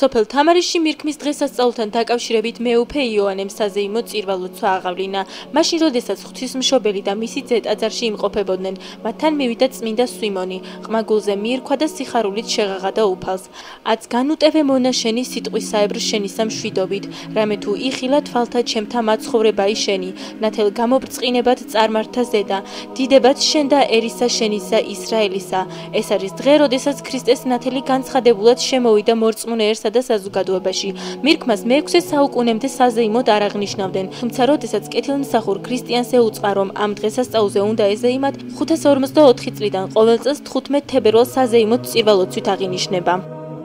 სოფელ თამარისში მირქმის დღესასწაულთან დაკავშირებით მეუფე იოანემ საზეიმო წირვა ლოცვა აღავლინა. მაშინ, როდესაც ღვთისმშობელი და მისი ძე ტაძარში იმყოფებოდნენ, მათთან მივიდა წმინდა სვიმონი, ყმაგულზე მიირქვა და სიხარულით შეღაღადა უფალს. აც განუტევე მონაშენი სიტყვისაებრ შენისა მშვიდობით, რამე თუ იხილა თვალთა ჩემთა მაცხოვრებაი შენი, ნათელ გამობრწყინებად წარმართა ზედა, დიდებად შენ და ერისა შენისა ისრაელისა. ეს არის დღე, როდესაც ქრისტეს ნათელი განცხადებულად შემოვიდა მორწმუნეერსა და საზოგადოებაში. მირქმას მე-6 საუკუნემდე საზეიმოდ არ აღნიშნავდნენ, თუმცა როდესაც კეთილმსახურ ქრისტიანს ეუწყა, რომ ამ დღესასწაულზე უნდა ეზეიმათ, 554 წლიდან ყოველ წელს 15 თებერვალს საზეიმოდ წირვალოცვით აღინიშნება.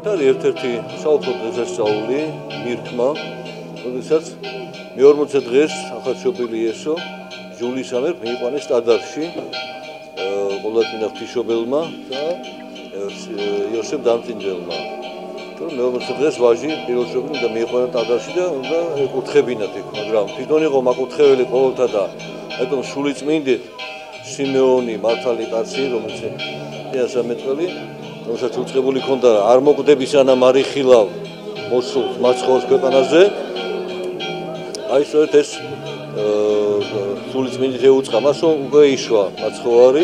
ერთ-ერთი საუკუნე დღესასწაული მირქმა, როდესაც მე-40 დღეს ახალშობილი იესო ჯულისამებრ მიიყვანეს ტაძარში ყოვლადწმინდა ღვთისმშობელმა და იოსებ დამწინდელმა. მე-40 დღეს ვაჟი პირველშობილი უნდა მიიყვანა ტაძარში და უნდა ეკურთხებინათ იქ, მაგრამ თვითონ იყო მაკურთხეველი ყოველთა და ეტომ სულიწმინდით სიმეონი მართალი კაცი, რომელიც 13 რომელსაც უწყებული ჰქონდა არ მოკვდები სანამ არ იხილავ მოსულს მაცხოვრის ქვეყანაზე. აი სწორედ ეს სულიწმინდით ეუწყა მას, რომ უკვე იშვა მაცხოვარი,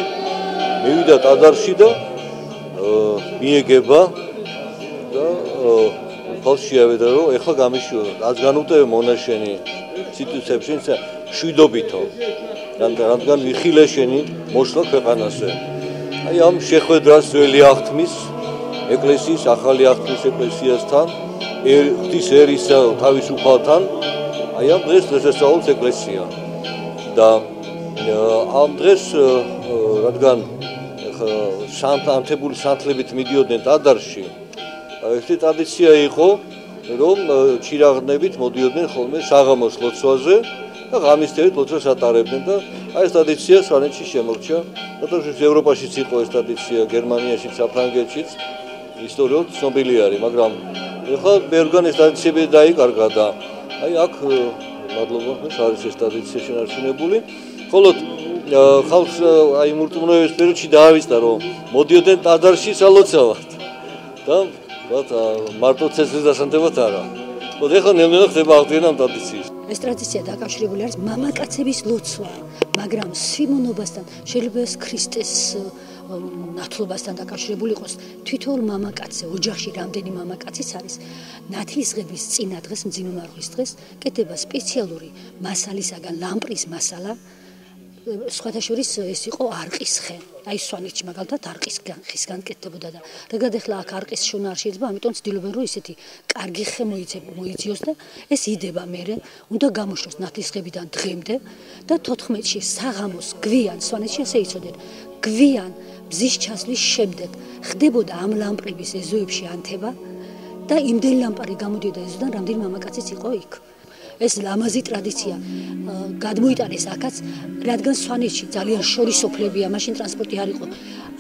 მივიდა ტაძარში და მიეგება და უფალს შეავედრა, რომ ეხლა გამიშიო, აც განუტევე მონაშენი სიტყვისებში მშვიდობითო, რადგან იხილე შენი მოსვლა ქვეყანაზე. აი ამ შეხვედრას ძველი აღთმის ეკლესიის, ახალი აღთმის ეკლესიასთან, ღვთის ერისა თავისუფალთან, აი ამ დღეს დღესასწაულს ეკლესია. და ამ დღეს რადგან ანთებული სანთლებით მიდიოდნენ ტაძარში, ერთი ტრადიცია იყო, რომ ჩირაღნებით მოდიოდნენ ხოლმე საღამოს ლოცვაზე და ღამისთერით ლოცვას ატარებდნენ და აი ეს ტრადიცია სვანეთში შემორჩა. თუმცა ევროპაშიც იყო ეს ტრადიცია, გერმანიაშიც, საფრანგეთშიც ისტორიულად ცნობილი არის, მაგრამ ეხლა ბევრგან ეს ტრადიციები დაიკარგა და აი აქ მადლობა არის ეს ტრადიცია შენარჩუნებული. ხოლო ხალხს აი მორწმუნეობის პერიოდში დაავიწყდა, რომ მოდიოდნენ ტაძარში სალოცავად და მარტო ცეცხლის დასანთებად არა. ხოლო ეხლა ნელ-ნელა ხდება აღდგენა ამ ტრადიციის. ეს ტრადიცია დაკავშირებული არის მამაკაცების ლოცვა, მაგრამ სვიმონობასთან შეიძლება ეს ქრისტეს ნათლობასთან დაკავშირებული იყოს. თვითონ მამაკაცზე, ოჯახში რამდენი მამაკაციც არის, ნათლისღების წინა დღეს, მძიმემარხვის დღეს, კეთდება სპეციალური მასალისაგან ლამპრის მასალა. სხვათა შორის ეს იყო არყის ხე. აი სვანეთში მაგალითად არყის ხისგან კეთდებოდა და რადგან ახლა აქ არყის შონა არ შეიძლება, ამიტომ ცდილობენ რომ ისეთი კარგი ხე მოიძიოს და ეს იდება მერე, უნდა გამოშოს ნათლისღებიდან დღემდე და 14-ში საღამოს გვიან სვანეთში ასე იცოდნენ. გვიან მზის ჩასვლის შემდეგ ხდებოდა ამ ლამპრების ეზოებში ანთება და იმდენი ლამპარი გამოდიოდა ეზოდან, რამდენი მამაკაციც იყო იქ. ეს ლამაზი ტრადიცია გადმოიტანეს აქაც, რადგან სვანეთში ძალიან შორისოფლებია, მაშინ ტრანსპორტი არ იყო.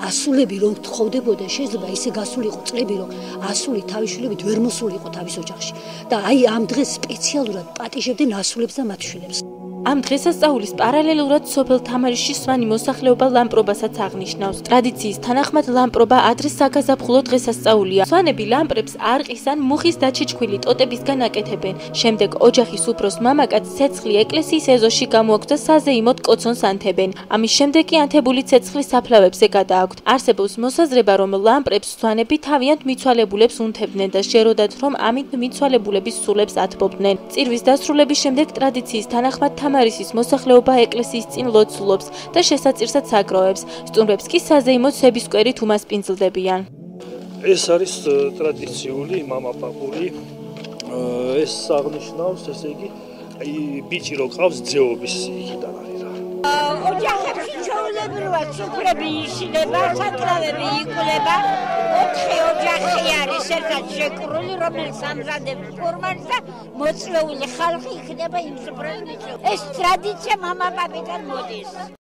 ასულები რომ თხოვდებოდნენ, შეიძლება ისე გასულიყო წლები, რომ ასული თავისშვილებით ვერ მოსულიყო თავის ოჯახში და აი ამ დღეს სპეციალურად პატიჟებდნენ ასულებს და მათ შვილებს. ამ დღესასწაულის პარალელურად სოფელ თამარისში სვანი მოსახლეობა ლამპრობასაც აღნიშნავს. ტრადიციის თანახმად ლამპრობა ადრე საგაზაფხულო დღესასწაულია. სვანები ლამპრებს არყის ან მუხის დაჩეჩქვილი ტოტებისგან აკეთებენ. შემდეგ ოჯახის უფროს მამაკაც ცეცხლი ეკლესიის ეზოში გამოაქვს და საზეიმოდ კოცონს ანთებენ. ამის შემდეგ კი ანთებული ცეცხლი საფლავებზე გადააქვთ. არსებობს მოსაზრება, რომ ლამპრებს სვანები თავიანთ მიცვალებულებს უნთებდნენ და შეეროდათ, რომ ამით მიცვალებულების სულებს ათბობდნენ. წირვის დასრულების შემდეგ ტრადიციის თანახმად თამარისის მოსახლეობა ეკლესიის წინ ლოცულობს და შესაწირსაც აგროვებს. სტუმრებს კი საზეიმოდ სვებისკვერით უმასპინძლდებიან. ეს არის ტრადიციული მამაპაპური. ეს აღნიშნავს, ესე იგი, ბიჭი რო ყავს ძეობის იქიდან არის რა. ოჯახებში ჩვეულებრივად სუფრები იშლება, საკრავები იკვლება. 4 ოჯახი არის ერთად შეკრული, რომელიც ამზადებს ფორმას და მოწვეული ხალხი იქნება იმ სუფრას მიჩვეულ. ეს ტრადიცია მამაპაპიდან მოდის.